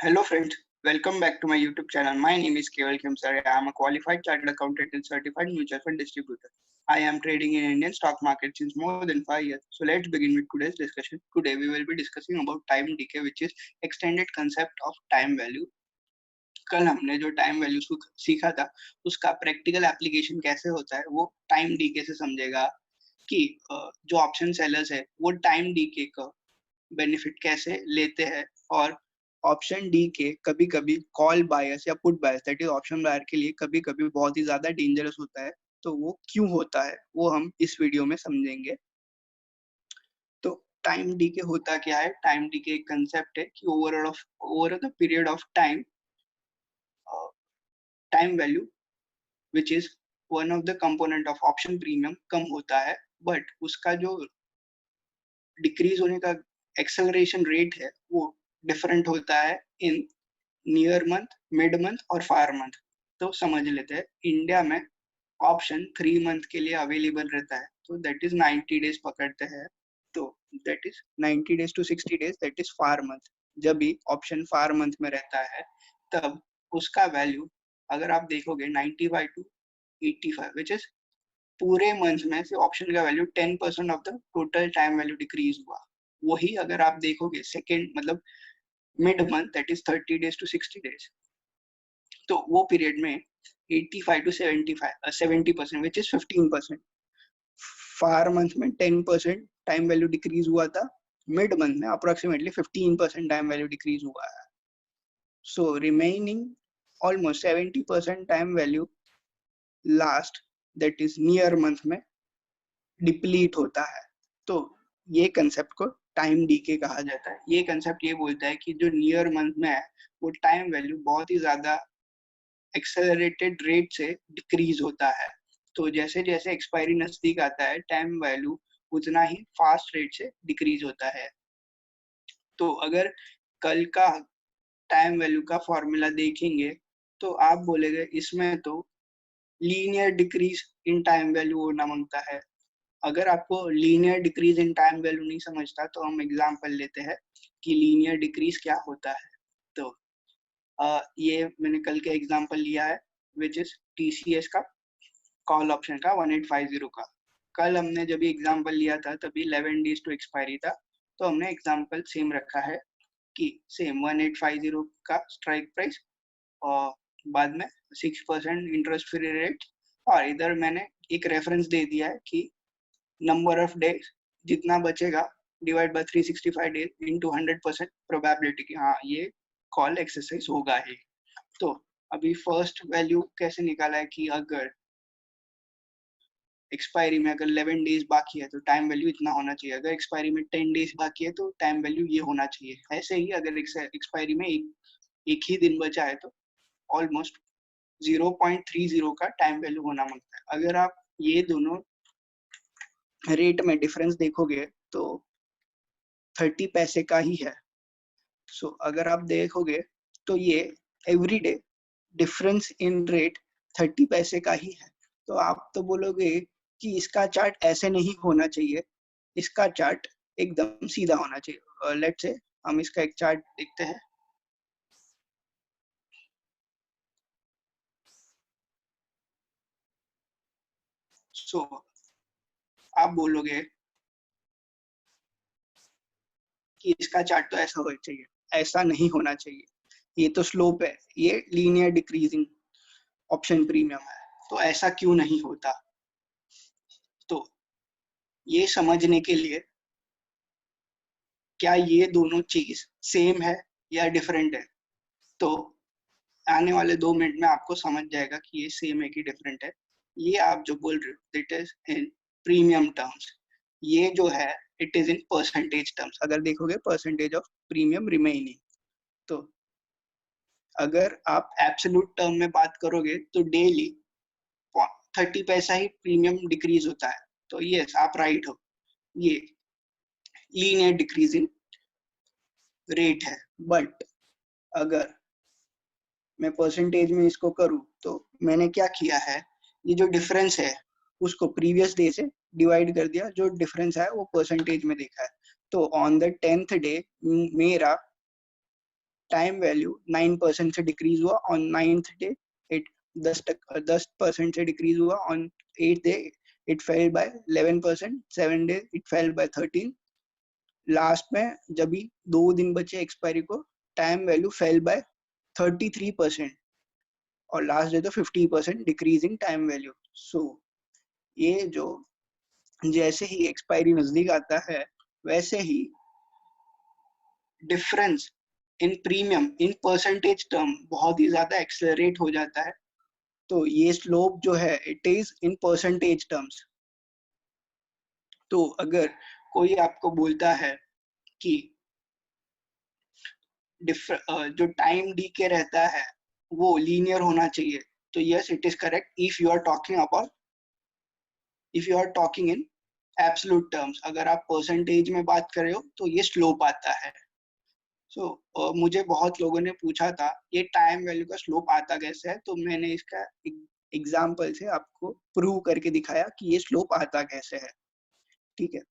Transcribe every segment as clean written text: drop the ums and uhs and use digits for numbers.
Hello friends, welcome back to my YouTube channel. My name is Keval Khemsare. I am a qualified chartered accountant and certified mutual fund distributor. I am trading in Indian stock market since more than 5 years. So let's begin with today's discussion. Today we will be discussing about time decay, which is extended concept of time value. कल हमने जो time value सीखा था उसका practical application कैसे होता है वो टाइम डीके से समझेगा कि जो ऑप्शन सेलर्स है वो टाइम डीके का बेनिफिट कैसे लेते हैं और ऑप्शन डी के कभी कभी कॉल बायर्स या put buyers that is option buyer के लिए कभी कभी बहुत ही ज्यादा डेंजरस होता है, तो वो क्यों होता है वो हम इस वीडियो में समझेंगे। तो टाइम डी के होता क्या है? टाइम डी के एक कंसेप्ट है कि over the period of time time value which is one of the component of option premium कम होता है, बट उसका जो डिक्रीज होने का एक्सेलरेशन रेट है वो डिफरेंट होता है in near month, mid month और फार मंथ। तो समझ लेते हैं, इंडिया में ऑप्शन 3 मंथ के लिए अवेलेबल रहता है, तो दैट इज 90 डेज पकड़ते हैं, तो that is 90 days to 60 days, that is four month. जब भी ऑप्शन फार मंथ में रहता है तब उसका वैल्यू अगर आप देखोगे 95 टू 85 विच इज पूरे मंथ में से ऑप्शन का value 10% of the total time value decrease हुआ। वही अगर आप देखोगे सेकेंड मतलब mid month that is 30 days to 60 days, तो वो पीरियड में 85 to 70% which is 15%। Far month में 10% टाइम वैल्यू डिक्रीज हुआ था, मिड मंथ में अप्रोक्सीमेटली 15% टाइम वैल्यू डिक्रीज हुआ है। So remaining almost 70% time value last that is near month में डिप्लीट होता है। तो ये कंसेप्ट को टाइम डीके कहा जाता है। ये कंसेप्ट ये बोलता है कि जो नियर मंथ में है वो टाइम वैल्यू बहुत ही ज्यादा एक्सेलरेटेड रेट से डिक्रीज होता है, तो जैसे जैसे एक्सपायरी नजदीक आता है टाइम वैल्यू उतना ही फास्ट रेट से डिक्रीज होता है। तो अगर कल का टाइम वैल्यू का फॉर्मूला देखेंगे तो आप बोलेंगे इसमें तो linear decrease in time value होना मांगता है। अगर आपको linear decrease in time value नहीं समझता तो हम एग्जांपल लेते हैं कि लीनियर डिक्रीज क्या होता है। तो ये मैंने कल के एग्जांपल लिया है विच इज टीसीएस का कॉल ऑप्शन का 1850 का। कल हमने जब एग्जांपल लिया था तभी 11 डेज टू एक्सपायरी था, तो हमने एग्जांपल सेम रखा है कि सेम 1850 का स्ट्राइक प्राइस और बाद में 6% इंटरेस्ट फ्री रेट, और इधर मैंने एक रेफरेंस दे दिया है कि नंबर ऑफ डेज जितना बचेगा divide by 365 days into 100% probability की हाँ ये कॉल एक्सरसाइज होगा ही। तो अभी फर्स्ट वैल्यू कैसे निकाला है कि अगर एक्सपायरी में अगर 11 डेज बाकी है तो टाइम वैल्यू इतना होना चाहिए, अगर एक्सपायरी में 10 डेज बाकी है तो टाइम वैल्यू ये होना चाहिए। ऐसे ही अगर एक्सपायरी में एक ही दिन बचा है तो ऑलमोस्ट 0.30 का टाइम वैल्यू होना मांगता है। अगर आप ये दोनों रेट में डिफरेंस देखोगे तो 30 पैसे का ही है। सो अगर आप देखोगे तो ये एवरीडे डिफरेंस इन रेट 30 पैसे का ही है। तो आप तो बोलोगे कि इसका चार्ट ऐसे नहीं होना चाहिए, इसका चार्ट एकदम सीधा होना चाहिए। लेट्स से हम इसका एक चार्ट देखते हैं। सो आप बोलोगे कि इसका चार्ट तो ऐसा होना चाहिए, ऐसा नहीं होना चाहिए, ये तो स्लोप है, ये लीनियर डिक्रीजिंग ऑप्शन प्रीमियम है, तो ऐसा क्यों नहीं होता? तो ये समझने के लिए क्या ये दोनों चीज सेम है या डिफरेंट है, तो आने वाले 2 मिनट में आपको समझ जाएगा कि ये सेम है कि डिफरेंट है। ये आप जो बोल रहे हो it is in premium terms, ये जो है it is in percentage terms. अगर देखोगे परसेंटेज ऑफ प्रीमियम रिमेनिंग, तो अगर आप एब्सोल्यूट टर्म में बात करोगे तो डेली 30 पैसा ही प्रीमियम डिक्रीज होता है, तो यस आप राइट हो, ये लीनियर डिक्रीजिंग रेट है। बट अगर मैं परसेंटेज में इसको करूं तो मैंने क्या किया है, ये जो डिफरेंस है उसको प्रीवियस डे से डिवाइड कर दिया, जो डिफरेंस है वो परसेंटेज में देखा है। तो ऑन द 10th डे मेरा टाइम वैल्यू 9% से डिक्रीज हुआ ऑन 9th डे, इट 10% से डिक्रीज हुआ on 8th day, it fell by 11%, 7 days it fell by 13, last में जब भी 2 दिन बचे एक्सपायरी को, टाइम वैल्यू फेल बाय 33% और लास्ट डे तो 50% डिक्रीजिंग टाइम वैल्यू। सो ये जो जैसे ही एक्सपायरी नजदीक आता है वैसे ही difference in premium in percentage term बहुत ही ज्यादा एक्सेलरेट हो जाता है। तो ये स्लोप जो है it is in percentage terms. तो अगर कोई आपको बोलता है कि जो टाइम डीके रहता है वो लीनियर होना चाहिए, तो yes it is correct if you are talking about, if you are talking in absolute terms. अगर आप परसेंटेज में बात कर रहे हो तो ये स्लोप आता है। मुझे बहुत लोगों ने पूछा था ये टाइम वैल्यू का स्लोप आता कैसे है, तो मैंने इसका एग्जाम्पल से आपको प्रूव करके दिखाया कि ये स्लोप आता कैसे है। ठीक है,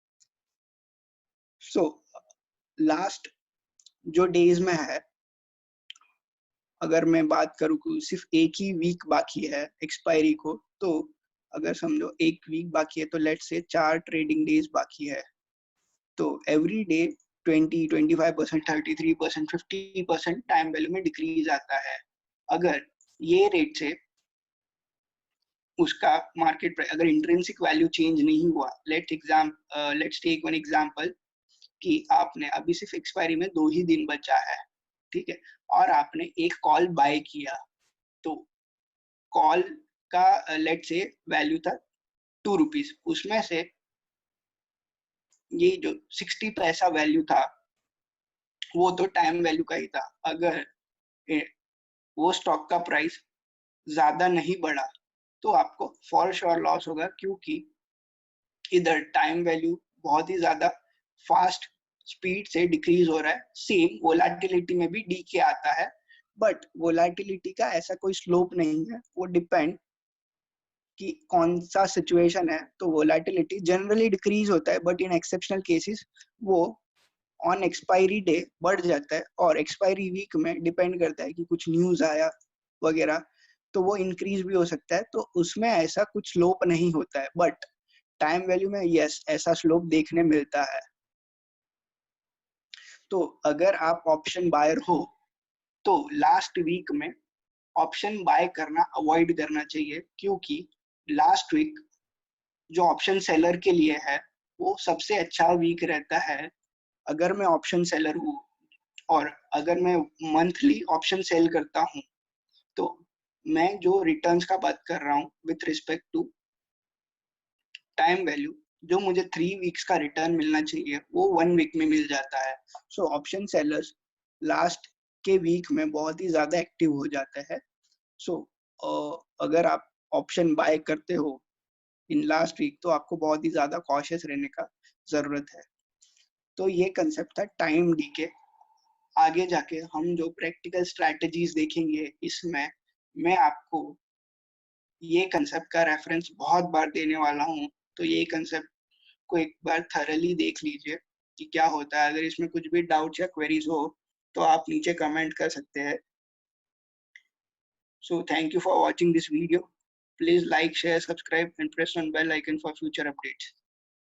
सो लास्ट जो डेज में है, अगर मैं बात करूँ कि सिर्फ एक ही वीक बाकी है एक्सपायरी को, तो अगर समझो एक वीक बाकी है तो लेट्स से 4 ट्रेडिंग डेज बाकी है, तो एवरी डे 20, 25%, 33%, 50% टाइम वैल्यू में डिक्रीज आता है। अगर ये रेट से उसका मार्केट प्राइस, अगर इंट्रिंसिक वैल्यू चेंज नहीं हुआ, लेट्स टेक वन एग्जांपल कि आपने अभी सिर्फ एक्सपायरी में 2 ही दिन बचा है, ठीक है, और आपने एक कॉल बाय किया, तो कॉल का लेट्स से वैल्यू था 2 रुपीज, उसमें से ये जो 60 पैसा वैल्यू था वो तो टाइम वैल्यू का ही था। अगर वो स्टॉक का प्राइस ज्यादा नहीं बढ़ा तो आपको फॉर श्योर लॉस होगा, क्योंकि इधर टाइम वैल्यू बहुत ही ज्यादा फास्ट स्पीड से डिक्रीज हो रहा है। सेम वोलेटिलिटी में भी डीके आता है, बट वोलेटिलिटी का ऐसा कोई स्लोप नहीं है, वो डिपेंड कि कौन सा सिचुएशन है। तो वोलेटिलिटी जनरली डिक्रीज होता है, बट इन एक्सेप्शनल केसेस वो ऑन एक्सपायरी डे बढ़ जाता है, और एक्सपायरी वीक में डिपेंड करता है कि कुछ न्यूज आया वगैरह, तो वो इंक्रीज भी हो सकता है। तो उसमें ऐसा कुछ स्लोप नहीं होता है, बट टाइम वैल्यू में यस ऐसा स्लोप देखने मिलता है। तो अगर आप ऑप्शन बायर हो तो लास्ट वीक में ऑप्शन बाय करना अवॉइड करना चाहिए, क्योंकि लास्ट वीक जो ऑप्शन सेलर के लिए है वो सबसे अच्छा वीक रहता है। अगर मैं ऑप्शन सेलर हूँ और अगर मैं मंथली ऑप्शन सेल करता हूँ, तो मैं जो रिटर्न्स का बात कर रहा हूँ with respect to time value, जो मुझे 3 वीक्स का रिटर्न मिलना चाहिए वो 1 वीक में मिल जाता है। सो ऑप्शन सेलर्स लास्ट के वीक में बहुत ही ज्यादा एक्टिव हो जाता है। सो अगर आप ऑप्शन बाय करते हो इन लास्ट वीक तो आपको बहुत ही ज्यादा कॉशियस रहने का जरूरत है। तो ये कंसेप्ट था टाइम डीके। आगे जाके हम जो प्रैक्टिकल स्ट्रैटेजीज देखेंगे इसमें मैं आपको ये कंसेप्ट का रेफरेंस बहुत बार देने वाला हूँ, तो ये कंसेप्ट को एक बार थरली देख लीजिए कि क्या होता है। अगर इसमें कुछ भी डाउट या क्वेरीज हो तो आप नीचे कमेंट कर सकते हैं। So thank you for watching this video. Please like, share, subscribe and press on bell icon for future updates.